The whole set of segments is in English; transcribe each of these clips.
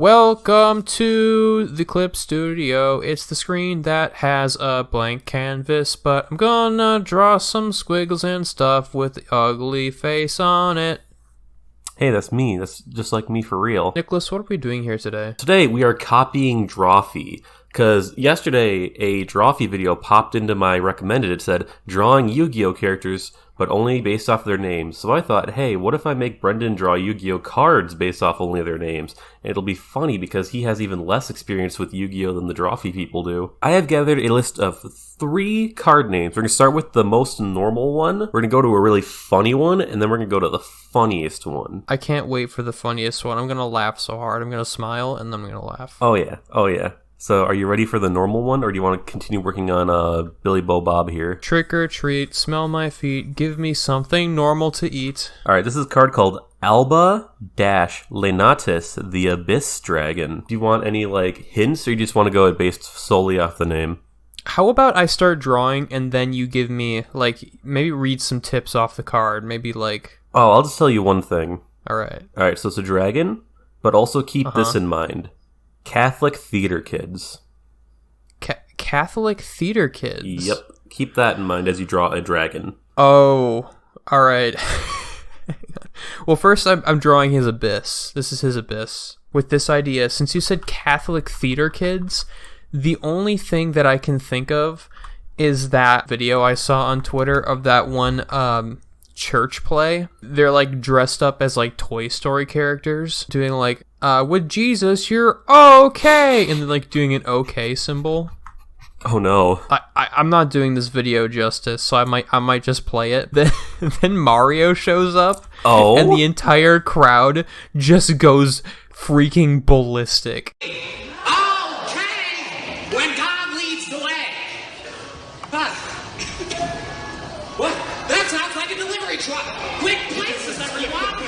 Welcome to the Clip Studio. It's the screen that has a blank canvas, but I'm gonna draw some squiggles and stuff with the ugly face on it. Hey, that's me. That's just like me for real. Nicholas, what are we doing here today? Today we are copying Drawfee, because yesterday a Drawfee video popped into my recommended. It said, drawing Yu-Gi-Oh characters, but only based off their names. So I thought, hey, what if I make Brendan draw Yu-Gi-Oh cards based off only their names? And it'll be funny because he has even less experience with Yu-Gi-Oh than the Drawfee people do. I have gathered a list of 3 card names. We're going to start with the most normal one. We're going to go to a really funny one, and then we're going to go to the funniest one. I can't wait for the funniest one. I'm gonna laugh so hard. I'm gonna smile, and then I'm gonna laugh. Oh yeah. So are you ready for the normal one, or do you want to continue working on Billy Bo Bob here? Trick or treat, smell my feet, give me something normal to eat. Alright, this is a card called Alba-Lenatus, the Abyss Dragon. Do you want any, hints, or you just want to go based solely off the name? How about I start drawing, and then you give me, maybe read some tips off the card, maybe Oh, I'll just tell you one thing. Alright, so it's a dragon, but also keep this in mind. Catholic theater kids. Catholic theater kids? Yep. Keep that in mind as you draw a dragon. Oh, alright. Well, first I'm drawing his abyss. This is his abyss. With this idea, since you said Catholic theater kids, the only thing that I can think of is that video I saw on Twitter of that one church play. They're dressed up as Toy Story characters, doing with Jesus you're okay, and then doing an okay symbol. Oh no. I'm not doing this video justice, so I might just play it. Then Mario shows up, and the entire crowd just goes freaking ballistic. When God leads the way. What? That sounds like a delivery truck. Quick places, everyone.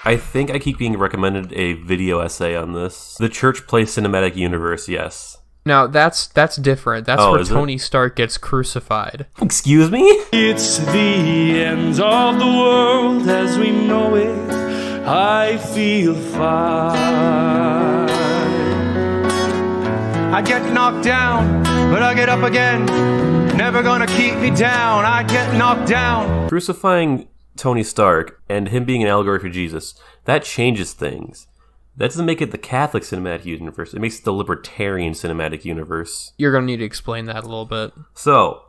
I think I keep being recommended a video essay on this. The Church Play Cinematic Universe, yes. Now, that's different. That's where Tony Stark gets crucified. Excuse me? It's the end of the world as we know it. I feel fine. I get knocked down, but I get up again. Never gonna keep me down. I get knocked down. Crucifying Tony Stark and him being an allegory for Jesus, that changes things. That doesn't make it the Catholic cinematic universe. It makes it the libertarian cinematic universe. You're going to need to explain that a little bit. So,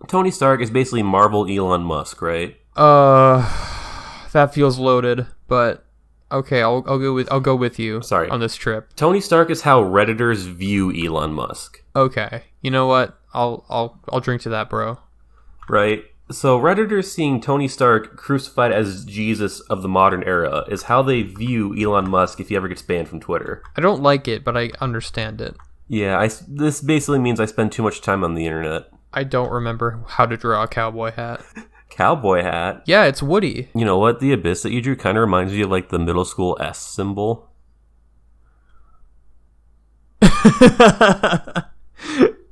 Tony Stark is basically Marvel Elon Musk, right? That feels loaded, but okay, I'll go with you. Sorry. On this trip. Tony Stark is how Redditors view Elon Musk. Okay. You know what? I'll drink to that, bro. Right? So Redditors seeing Tony Stark crucified as Jesus of the modern era is how they view Elon Musk if he ever gets banned from Twitter. I don't like it, but I understand it. Yeah, this basically means I spend too much time on the internet. I don't remember how to draw a cowboy hat. Cowboy hat? Yeah, it's Woody. You know what? The abyss that you drew kind of reminds me of the middle school S symbol.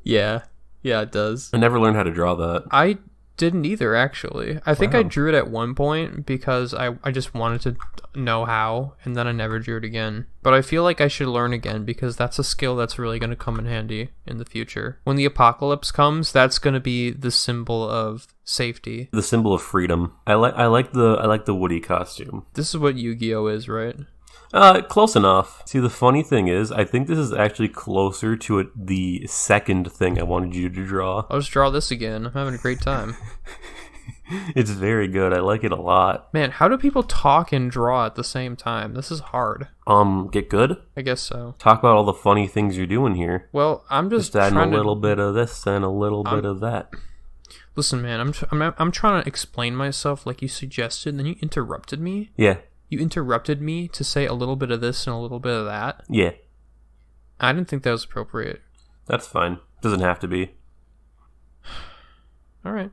Yeah, it does. I never learned how to draw that. I didn't either, actually. I think I drew it at one point because I just wanted to know how, and then I never drew it again. But I feel like I should learn again because that's a skill that's really going to come in handy in the future. When the apocalypse comes, that's going to be the symbol of safety. The symbol of freedom. I like the Woody costume. This is what Yu-Gi-Oh is, right? Close enough. See, the funny thing is, I think this is actually closer to the second thing I wanted you to draw. I'll just draw this again. I'm having a great time. It's very good. I like it a lot. Man, how do people talk and draw at the same time? This is hard. Get good? I guess so. Talk about all the funny things you're doing here. Well, I'm just adding trying a little bit of this and a little bit of that. Listen, man, I'm trying to explain myself like you suggested, and then you interrupted me. Yeah. You interrupted me to say a little bit of this and a little bit of that. Yeah. I didn't think that was appropriate. That's fine. Doesn't have to be. All right,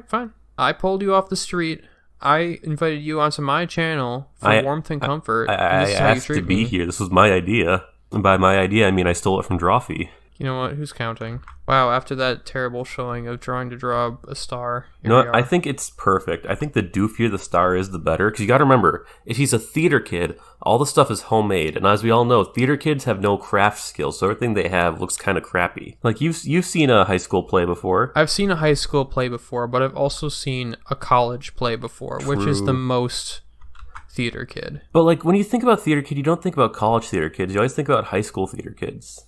fine. I pulled you off the street. I invited you onto my channel for warmth and comfort. I this is how you asked treat to be me. here. This was my idea. And by my idea, I mean I stole it from Drawfee. You know what? Who's counting? Wow, after that terrible showing of trying to draw a star. You know what? I think it's perfect. I think the doofier the star is, the better. Because you got to remember, if he's a theater kid, all the stuff is homemade. And as we all know, theater kids have no craft skills, so everything they have looks kind of crappy. Like, you've seen a high school play before. I've seen a high school play before, but I've also seen a college play before, which is the most theater kid. But, like, when you think about theater kid, you don't think about college theater kids. You always think about high school theater kids.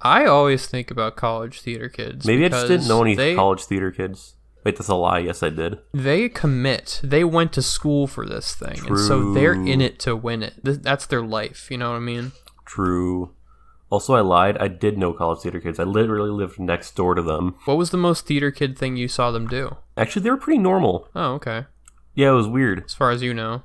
I always think about college theater kids. Maybe I just didn't know any they, college theater kids. Wait, that's a lie. Yes, I did. They commit. They went to school for this thing. True. And so they're in it to win it. That's their life. You know what I mean? True. Also, I lied. I did know college theater kids. I literally lived next door to them. What was the most theater kid thing you saw them do? Actually, they were pretty normal. Oh, okay. Yeah, it was weird. As far as you know.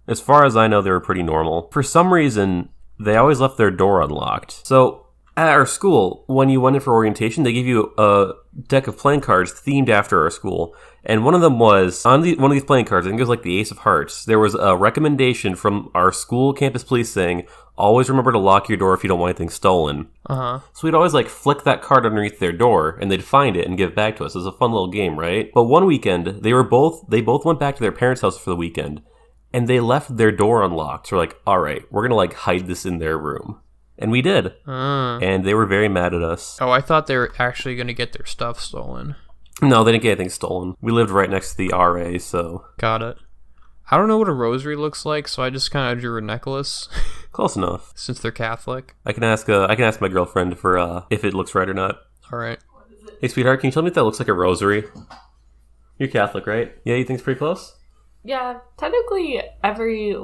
As far as I know, they were pretty normal. For some reason, they always left their door unlocked. So, at our school, when you went in for orientation, they gave you a deck of playing cards themed after our school. And one of them was, on one of these playing cards, I think it was like the Ace of Hearts, there was a recommendation from our school campus police saying, always remember to lock your door if you don't want anything stolen. Uh-huh. So we'd always like flick that card underneath their door, and they'd find it and give it back to us. It was a fun little game, right? But one weekend, they both went back to their parents' house for the weekend, and they left their door unlocked. So we're like, all right, we're going to like hide this in their room. And we did. And they were very mad at us. Oh, I thought they were actually going to get their stuff stolen. No, they didn't get anything stolen. We lived right next to the RA, so... Got it. I don't know what a rosary looks like, so I just kind of drew a necklace. Close enough. Since they're Catholic. I can ask my girlfriend for if it looks right or not. All right. Hey, sweetheart, can you tell me if that looks like a rosary? You're Catholic, right? Yeah, you think it's pretty close? Yeah, technically every,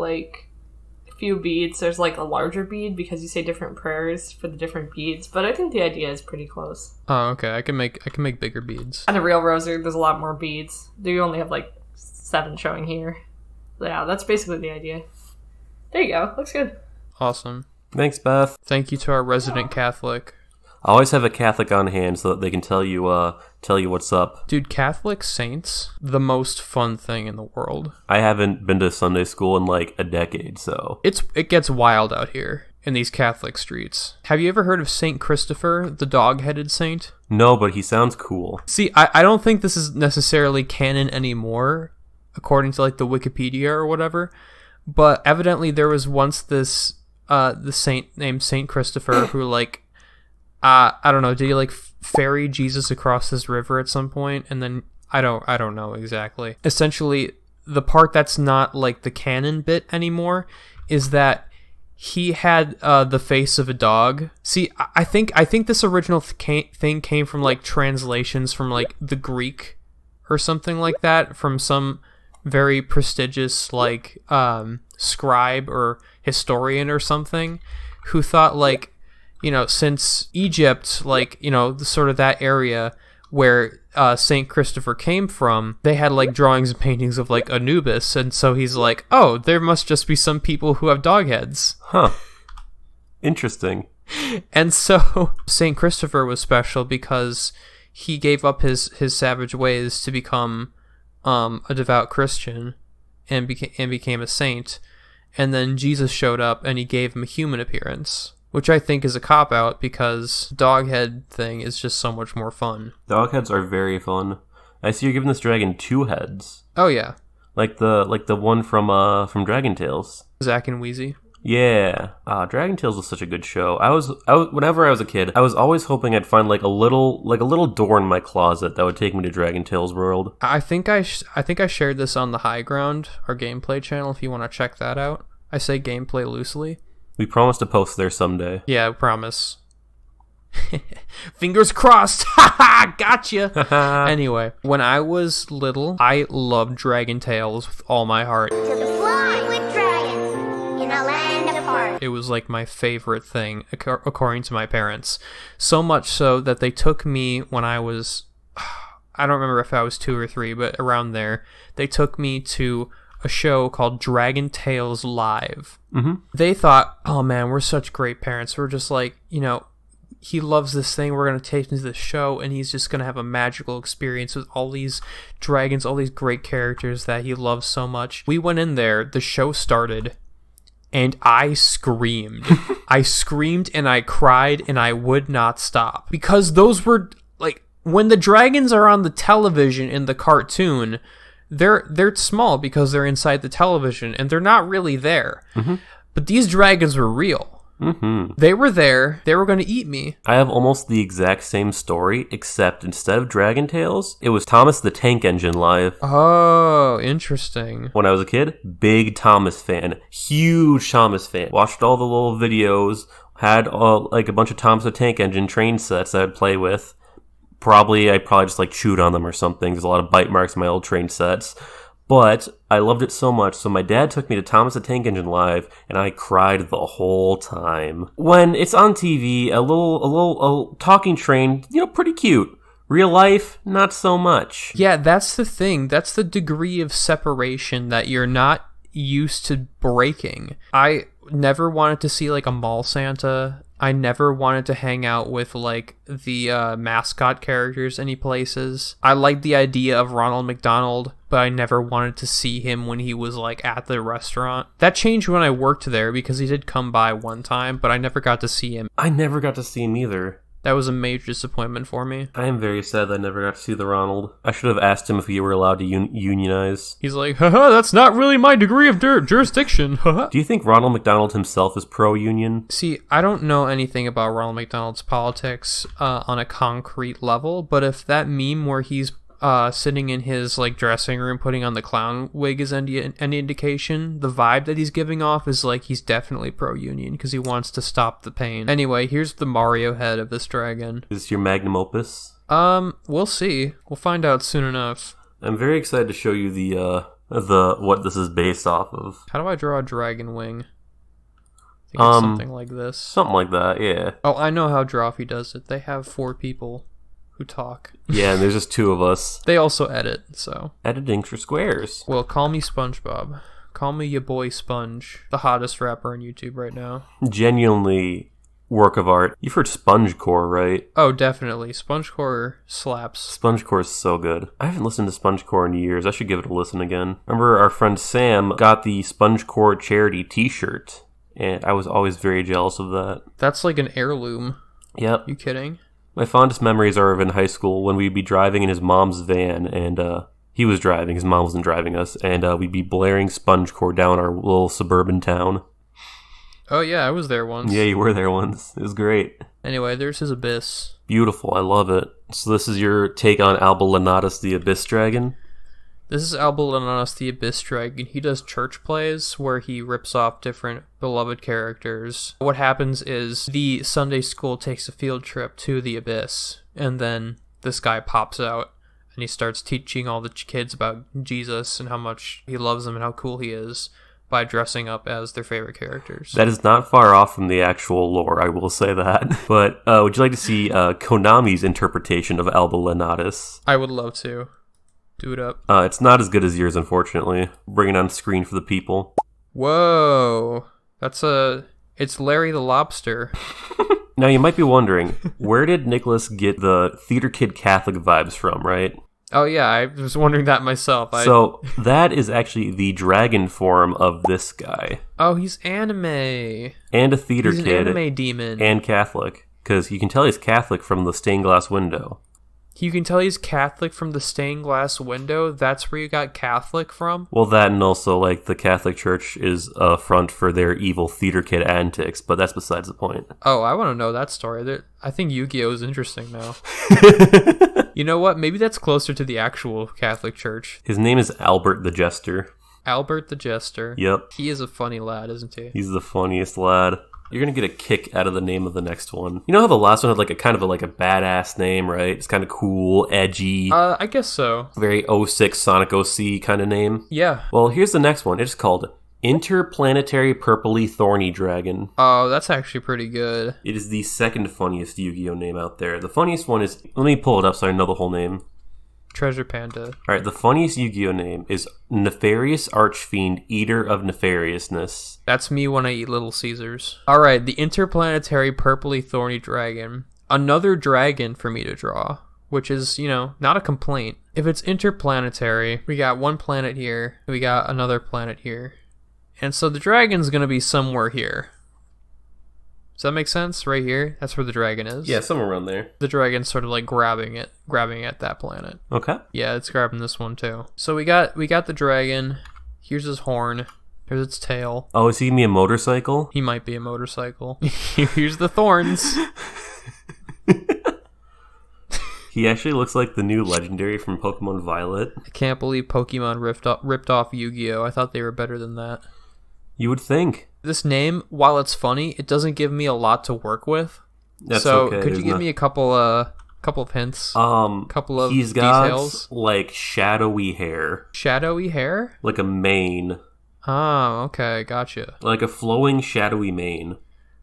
few beads, there's, a larger bead because you say different prayers for the different beads, but I think the idea is pretty close. Oh, okay. I can make bigger beads. And a real rosary, there's a lot more beads. You only have, 7 showing here. Yeah, that's basically the idea. There you go. Looks good. Awesome. Thanks, Beth. Thank you to our resident Catholic. I always have a Catholic on hand so that they can tell you what's up. Dude, Catholic saints, the most fun thing in the world. I haven't been to Sunday school in a decade, so It gets wild out here in these Catholic streets. Have you ever heard of Saint Christopher, the dog-headed saint? No, but he sounds cool. See, I don't think this is necessarily canon anymore, according to the Wikipedia or whatever. But evidently there was once this the saint named Saint Christopher who I don't know, did he ferry Jesus across this river at some point? And then I don't know exactly. Essentially, the part that's not the canon bit anymore is that he had the face of a dog. See, I think this original thing came from translations from the Greek or something like that, from some very prestigious scribe or historian or something who thought since Egypt, sort of that area where St. Christopher came from, they had drawings and paintings of Anubis, and so he's oh, there must just be some people who have dog heads. Huh. Interesting. And so St. Christopher was special because he gave up his savage ways to become a devout Christian and became a saint, and then Jesus showed up and he gave him a human appearance. Which I think is a cop-out because dog head thing is just so much more fun. Dog heads are very fun. I see you're giving this dragon 2 heads. Oh yeah. Like the one from Dragon Tales. Zack and Wheezy. Yeah. Dragon Tales was such a good show. I was whenever I was a kid, I was always hoping I'd find a little door in my closet that would take me to Dragon Tales world. I think I shared this on the High Ground, our gameplay channel, if you want to check that out. I say gameplay loosely. We promise to post there someday. Yeah, I promise. Fingers crossed. Haha, gotcha. Anyway, when I was little, I loved Dragon Tales with all my heart. To the fly with dragons in a land apart. It was my favorite thing, according to my parents. So much so that they took me when I was, I don't remember if I was 2 or 3, but around there, they took me to a show called Dragon Tales Live. Mm-hmm. They thought, oh man, we're such great parents. We're just he loves this thing. We're going to take him to the show, and he's just going to have a magical experience with all these dragons, all these great characters that he loves so much. We went in there, the show started, and I screamed. I screamed and I cried and I would not stop. Because those were, like, when the dragons are on the television in the cartoon, they're small because they're inside the television and they're not really there. Mm-hmm. But these dragons were real. Mm-hmm. They were there. They were going to eat me. I have almost the exact same story, except instead of Dragon Tales, it was Thomas the Tank Engine live. Oh, interesting. When I was a kid, big Thomas fan. Huge Thomas fan. Watched all the little videos. Had like a bunch of Thomas the Tank Engine train sets that I'd play with. I probably just like chewed on them or something. There's a lot of bite marks in my old train sets. But I loved it so much, so my dad took me to Thomas the Tank Engine live, and I cried the whole time. When it's on TV, a little talking train, pretty cute. Real life, not so much. Yeah, that's the thing. That's the degree of separation that you're not used to breaking. I never wanted to see like a mall Santa. I never wanted to hang out with like the mascot characters any places. I liked the idea of Ronald McDonald, but I never wanted to see him when he was like at the restaurant. That changed when I worked there because he did come by one time, but I never got to see him. I never got to see him either. That was a major disappointment for me. I am very sad that I never got to see the Ronald. I should have asked him if he were allowed to unionize. He's like, haha, that's not really my degree of jurisdiction. Do you think Ronald McDonald himself is pro-union? See, I don't know anything about Ronald McDonald's politics on a concrete level, but if that meme where he's sitting in his like dressing room putting on the clown wig is any indication, the vibe that he's giving off is like he's definitely pro-union because he wants to stop the pain. Anyway, here's the Mario head of this dragon. Is this your magnum opus? We'll see. We'll find out soon enough. I'm very excited to show you the what this is based off of. How do I draw a dragon wing? I think it's something like this. Something like that, yeah. Oh, I know how Drawfee does it. They have 4 people who talk. Yeah, and there's just 2 of us. They also edit, so. Editing for squares. Well, call me SpongeBob. Call me your boy Sponge, the hottest rapper on YouTube right now. Genuinely work of art. You've heard SpongeCore, right? Oh, definitely. SpongeCore slaps. SpongeCore is so good. I haven't listened to SpongeCore in years. I should give it a listen again. Remember our friend Sam got the SpongeCore charity t-shirt, and I was always very jealous of that. That's like an heirloom. Yep. You kidding? My fondest memories are of in high school when we'd be driving in his mom's van, and he was driving, his mom wasn't driving us, and we'd be blaring SpongeCore down our little suburban town. Oh yeah, I was there once. Yeah, you were there once. It was great. Anyway, there's his abyss. Beautiful, I love it. So this is your take on Albulanatus the Abyss Dragon? This is Albulanatus the Abyss Dragon. He does church plays where he rips off different beloved characters. What happens is the Sunday school takes a field trip to the Abyss, and then this guy pops out and he starts teaching all the kids about Jesus and how much he loves them and how cool he is by dressing up as their favorite characters. That is not far off from the actual lore, I will say that. But would you like to see Konami's interpretation of Albulanatus? I would love to. Do it up. It's not as good as yours, unfortunately. Bring it on screen for the people. Whoa. It's Larry the Lobster. Now, you might be wondering, where did Nicholas get the Theater Kid Catholic vibes from, right? Oh, yeah, I was wondering that myself. So, that is actually the dragon form of this guy. Oh, he's anime. And a theater kid. He's an anime demon. And Catholic. Because you can tell he's Catholic from the stained glass window. You can tell he's Catholic from the stained glass window? That's where you got Catholic from? Well, that and also, like, the Catholic Church is a front for their evil theater kid antics, but that's besides the point. Oh, I want to know that story. I think YuGiOh is interesting now. You know what? Maybe that's closer to the actual Catholic Church. His name is Albert the Jester. Albert the Jester. Yep. He is a funny lad, isn't he? He's the funniest lad. You're going to get a kick out of the name of the next one. You know how the last one had like a kind of a badass name, right? It's kind of cool, edgy. I guess so. Very 06 Sonic OC kind of name. Yeah. Well, here's the next one. It's called Interplanetary Purpley Thorny Dragon. Oh, that's actually pretty good. It is the second funniest Yu-Gi-Oh name out there. The funniest one is... Let me pull it up so I know the whole name. Treasure Panda. Alright, the funniest Yu-Gi-Oh name is Nefarious Archfiend, Eater of Nefariousness. That's me when I eat Little Caesars. Alright, the Interplanetary Purpley Thorny Dragon. another dragon for me to draw, which is, not a complaint. If it's interplanetary, we got one planet here, we got another planet here. And so the dragon's going to be somewhere here. Does that make sense? Right here? That's where the dragon is. Yeah, somewhere around there. The dragon's sort of like grabbing at that planet. Okay. Yeah, it's grabbing this one too. So we got the dragon. Here's his horn. Here's its tail. Oh, is he gonna be a motorcycle? He might be a motorcycle. Here's the thorns. He actually looks like the new legendary from Pokemon Violet. I can't believe Pokemon ripped off Yu-Gi-Oh! I thought they were better than that. You would think. This name, while it's funny, it doesn't give me a lot to work with. That's so okay. Could you give me a couple of hints? Couple of he's got details? like shadowy hair. Shadowy hair? Like a mane. Oh, okay, gotcha. Like a flowing shadowy mane.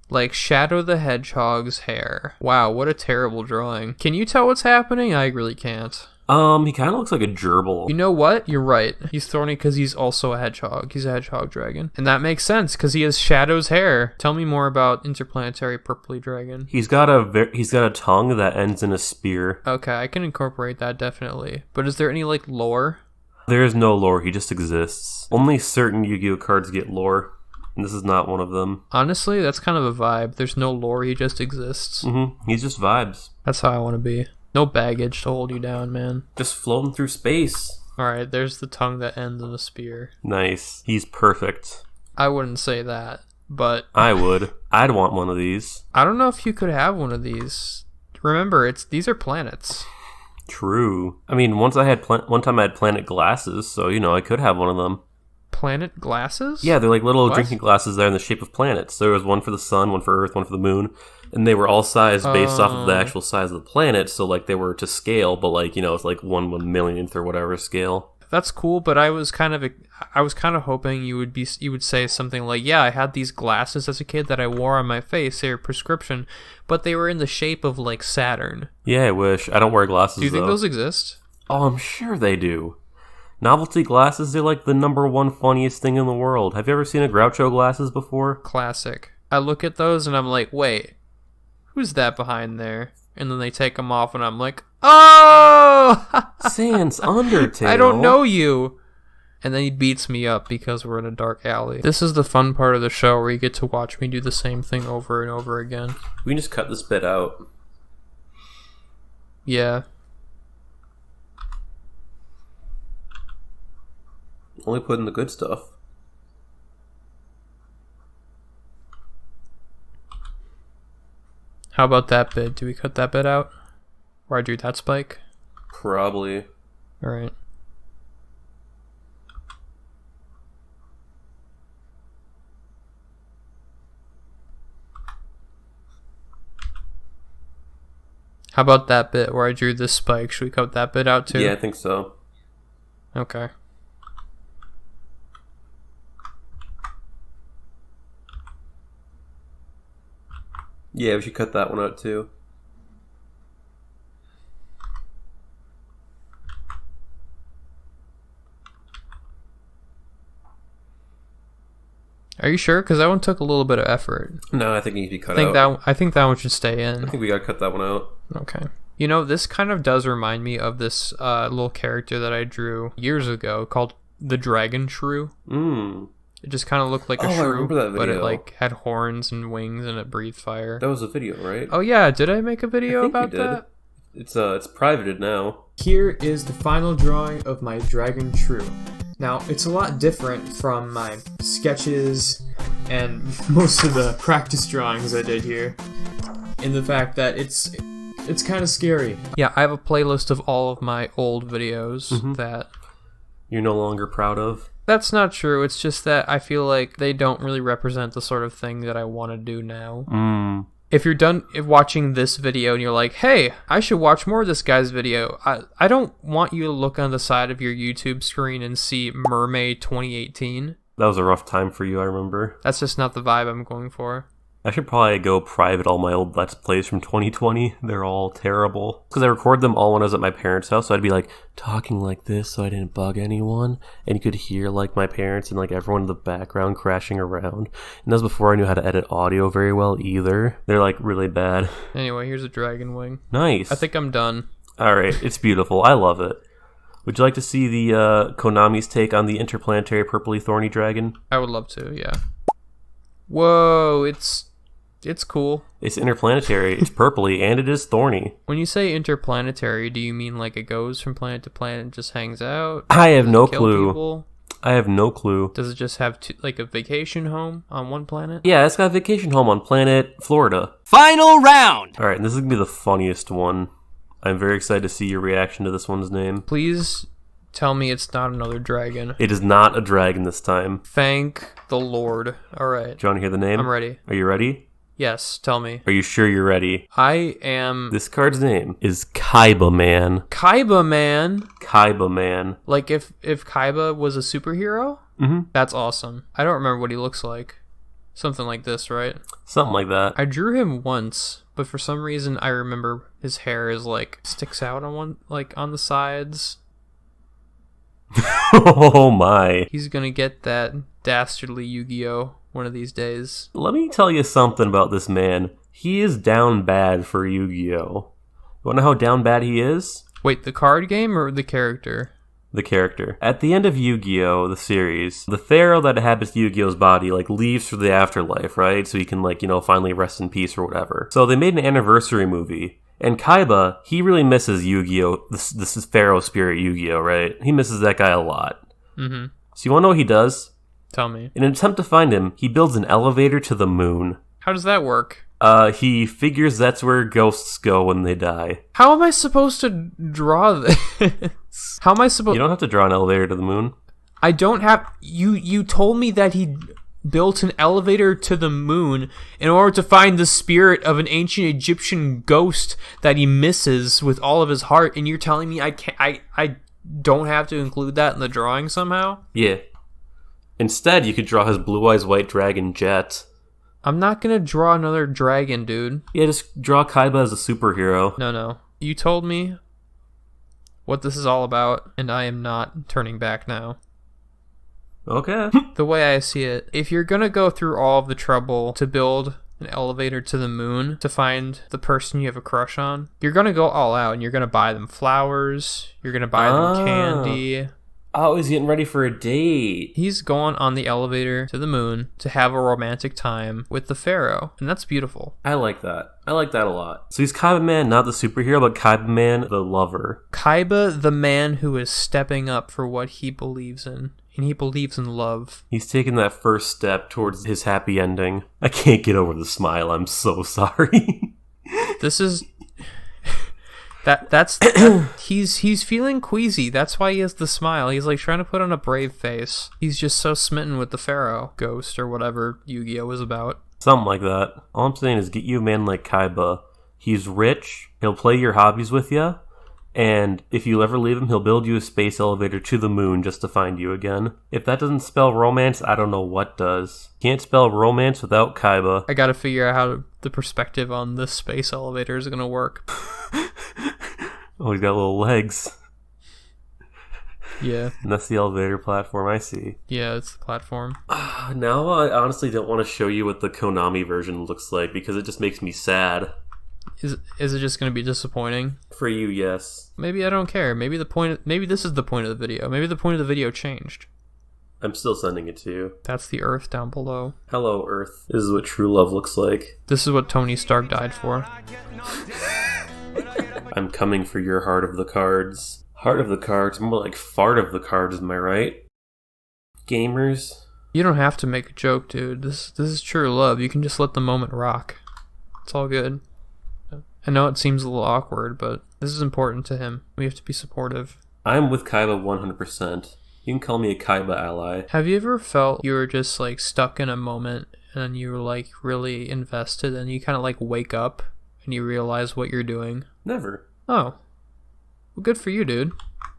Like Shadow the Hedgehog's hair. Wow, what a terrible drawing. Can you tell what's happening? I really can't. He kind of looks like a gerbil. You know what? You're right. He's thorny because he's also a hedgehog. He's a hedgehog dragon. And that makes sense because he has Shadow's hair. Tell me more about interplanetary purpley dragon. He's got a tongue that ends in a spear. Okay, I can incorporate that definitely. But is there any like lore? There is no lore, he just exists. Only certain Yu-Gi-Oh cards get lore, and this is not one of them. Honestly, that's kind of a vibe. There's no lore, he just exists. He's just vibes. That's how I want to be. No baggage to hold you down, man. Just floating through space. Alright, there's the tongue that ends in a spear. Nice. He's perfect. I wouldn't say that, but... I would. I'd want one of these. I don't know if you could have one of these. Remember, these are planets. True. I mean, one time I had planet glasses, so, I could have one of them. Planet glasses? Yeah, they're like little drinking glasses that are in the shape of planets. There was one for the sun, one for Earth, one for the moon, and they were all sized based off of the actual size of the planet, so like they were to scale, but like, it's like 1/1,000,000th or whatever scale. That's cool, but I was kind of hoping you would say something like, yeah, I had these glasses as a kid that I wore on my face, they were prescription, but they were in the shape of like Saturn. Yeah, I wish. I don't wear glasses. Do you think though. those exist? Oh, I'm sure they do. Novelty glasses, they're like the #1 funniest thing in the world. Have you ever seen a Groucho glasses before? Classic. I look at those and I'm like, wait, who's that behind there? And then they take them off and I'm like, oh! Sans Undertale. I don't know you. And then he beats me up because we're in a dark alley. This is the fun part of the show where you get to watch me do the same thing over and over again. We can just cut this bit out. Yeah. Only put in the good stuff. How about that bit? Do we cut that bit out? Where I drew that spike? Probably. Alright. How about that bit where I drew this spike? Should we cut that bit out too? Yeah, I think so. Okay. Yeah, we should cut that one out too. Are you sure? Because that one took a little bit of effort. No, I think it needs to be cut out. I think that one should stay in. I think we gotta cut that one out. Okay. This kind of does remind me of this little character that I drew years ago called the Dragon Shrew. It just kind of looked like a shrew, I remember that video. but it like had horns and wings and it breathed fire. That was a video, right? Oh yeah, did I make a video I think about you did. that? It's privated now. Here is the final drawing of my Dragon Shrew. Now, it's a lot different from my sketches and most of the practice drawings I did here, in the fact that it's kind of scary. Yeah, I have a playlist of all of my old videos that... You're no longer proud of? That's not true, it's just that I feel like they don't really represent the sort of thing that I want to do now. If you're done watching this video and you're like, hey, I should watch more of this guy's video, I don't want you to look on the side of your YouTube screen and see Mermaid 2018. That was a rough time for you, I remember. That's just not the vibe I'm going for. I should probably go private all my old Let's Plays from 2020. They're all terrible. Because I record them all when I was at my parents' house, so I'd be like talking like this so I didn't bug anyone. And you could hear like my parents and like everyone in the background crashing around. And that was before I knew how to edit audio very well either. They're like really bad. Anyway, here's a dragon wing. Nice. I think I'm done. Alright, it's beautiful. I love it. Would you like to see the Konami's take on the interplanetary purpley thorny dragon? I would love to, yeah. Whoa, it's cool. It's interplanetary, it's purpley, and it is thorny. When you say interplanetary, do you mean like it goes from planet to planet and just hangs out? I have Does no it kill clue. people? I have no clue. Does it just have like a vacation home on one planet? Yeah, it's got a vacation home on planet Florida. Final round! Alright, and this is going to be the funniest one. I'm very excited to see your reaction to this one's name. Please tell me it's not another dragon. It is not a dragon this time. Thank the Lord. Alright. Do you want to hear the name? I'm ready. Are you ready? Yes, tell me. Are you sure you're ready? I am... This card's name is Kaiba Man. Kaiba Man? Kaiba Man. Like if Kaiba was a superhero? Mm-hmm. That's awesome. I don't remember what he looks like. Something like this, right? Something like that. I drew him once, but for some reason I remember his hair is like sticks out on one, like on the sides. Oh my. He's gonna get that dastardly Yu-Gi-Oh! One of these days. Let me tell you something about this man. He is down bad for Yu-Gi-Oh! You wanna know how down bad he is? Wait, the card game or the character? The character. At the end of Yu-Gi-Oh! The series, the pharaoh that inhabits Yu-Gi-Oh's body, like, leaves for the afterlife, right? So he can, like, finally rest in peace or whatever. So they made an anniversary movie. And Kaiba, he really misses Yu-Gi-Oh! This is Pharaoh Spirit Yu-Gi-Oh!, right? He misses that guy a lot. Mm-hmm. So you wanna know what he does? Tell me. In an attempt to find him, he builds an elevator to the moon. How does that work? He figures that's where ghosts go when they die. How am I supposed to draw this? How am I supposed... You don't have to draw an elevator to the moon. I don't have... You told me that he built an elevator to the moon in order to find the spirit of an ancient Egyptian ghost that he misses with all of his heart, and you're telling me I don't have to include that in the drawing somehow? Yeah. Instead, you could draw his blue eyes white dragon Jet. I'm not gonna draw another dragon, dude. Yeah, just draw Kaiba as a superhero. No. You told me what this is all about, and I am not turning back now. Okay. The way I see it, if you're gonna go through all of the trouble to build an elevator to the moon to find the person you have a crush on, you're gonna go all out, and you're gonna buy them flowers, you're gonna buy them candy. Oh, he's getting ready for a date. He's going on the elevator to the moon to have a romantic time with the pharaoh, and that's beautiful. I like that. I like that a lot. So he's Kaiba Man, not the superhero, but Kaiba Man, the lover. Kaiba, the man who is stepping up for what he believes in, and he believes in love. He's taking that first step towards his happy ending. I can't get over the smile. I'm so sorry. This is... That's he's feeling queasy. That's why he has the smile. He's like trying to put on a brave face. He's just so smitten with the pharaoh ghost or whatever Yu-Gi-Oh is about. Something like that. All I'm saying is get you a man like Kaiba. He's rich. He'll play your hobbies with you. And if you ever leave him, he'll build you a space elevator to the moon just to find you again. If that doesn't spell romance, I don't know what does. Can't spell romance without Kaiba. I gotta figure out how the perspective on this space elevator is gonna work. Oh, he's got little legs. Yeah. And that's the elevator platform I see. Yeah, it's the platform. Now I honestly don't want to show you what the Konami version looks like because it just makes me sad. Is it just gonna be disappointing? For you, yes. Maybe I don't care. Maybe this is the point of the video. Maybe the point of the video changed. I'm still sending it to you. That's the Earth down below. Hello, Earth. This is what true love looks like. This is what Tony Stark died for. I'm coming for your heart of the cards. Heart of the cards, more like fart of the cards, am I right? Gamers? You don't have to make a joke, dude. This is true love. You can just let the moment rock. It's all good. I know it seems a little awkward, but this is important to him. We have to be supportive. I'm with Kaiba 100%. You can call me a Kaiba ally. Have you ever felt you were just like stuck in a moment and you were like really invested and you kind of like wake up and you realize what you're doing? Never. Oh. Well, good for you, dude.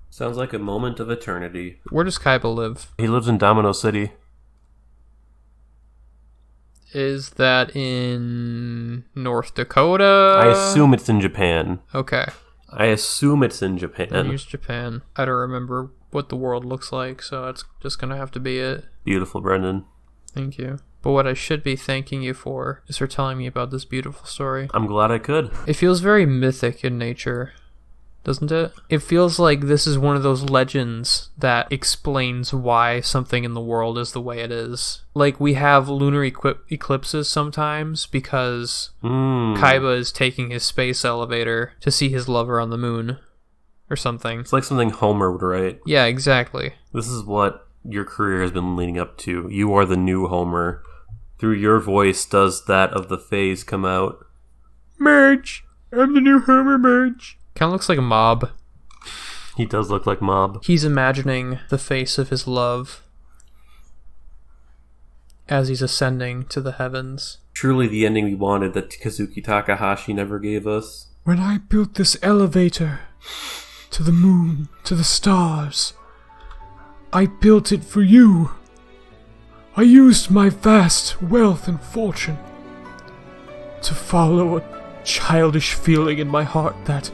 Sounds like a moment of eternity. Where does Kaiba live? He lives in Domino City. Is that in North Dakota? I assume it's in Japan. Okay. I assume it's in Japan. Then use Japan. I don't remember what the world looks like, so it's just gonna have to be it. Beautiful, Brendan. Thank you. But what I should be thanking you for is for telling me about this beautiful story. I'm glad I could. It feels very mythic in nature, doesn't it? It feels like this is one of those legends that explains why something in the world is the way it is. Like, we have lunar eclipses sometimes because Kaiba is taking his space elevator to see his lover on the moon or something. It's like something Homer would write. Yeah, exactly. This is what your career has been leading up to. You are the new Homer. Through your voice does that of the phase come out. Merge! I'm the new Homer, Merge! Kind of looks like a mob. He does look like Mob. He's imagining the face of his love as he's ascending to the heavens. Truly the ending we wanted that Kazuki Takahashi never gave us. When I built this elevator to the moon, to the stars, I built it for you. I used my vast wealth and fortune to follow a childish feeling in my heart that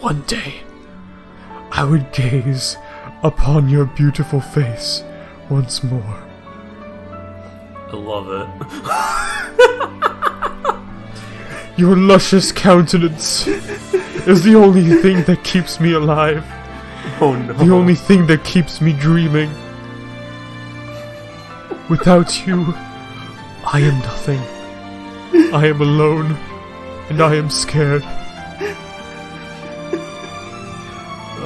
one day I would gaze upon your beautiful face once more. I love it. Your luscious countenance is the only thing that keeps me alive. Oh no. The only thing that keeps me dreaming. Without you, I am nothing. I am alone, and I am scared.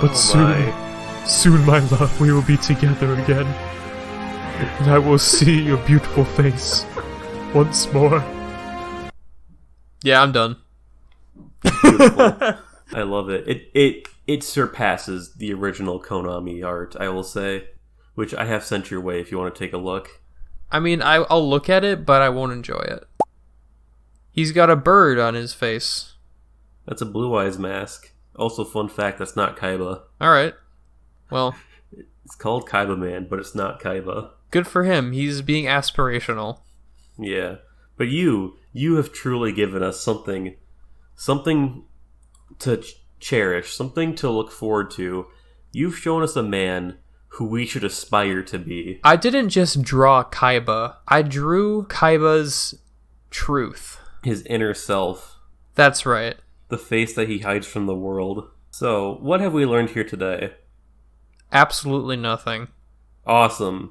But soon, my love, we will be together again. And I will see your beautiful face once more. Yeah, I'm done. Beautiful. I love it. It surpasses the original Konami art, I will say, which I have sent your way if you want to take a look. I mean, I'll look at it, but I won't enjoy it. He's got a bird on his face. That's a Blue Eyes mask. Also, fun fact, that's not Kaiba. Alright. Well, It's called Kaiba Man, but it's not Kaiba. good for him. He's being aspirational. Yeah. But you have truly given us something to cherish, something to look forward to. You've shown us a man who we should aspire to be. I didn't just draw Kaiba. I drew Kaiba's truth. His inner self. That's right. The face that he hides from the world. So, what have we learned here today? Absolutely nothing. Awesome.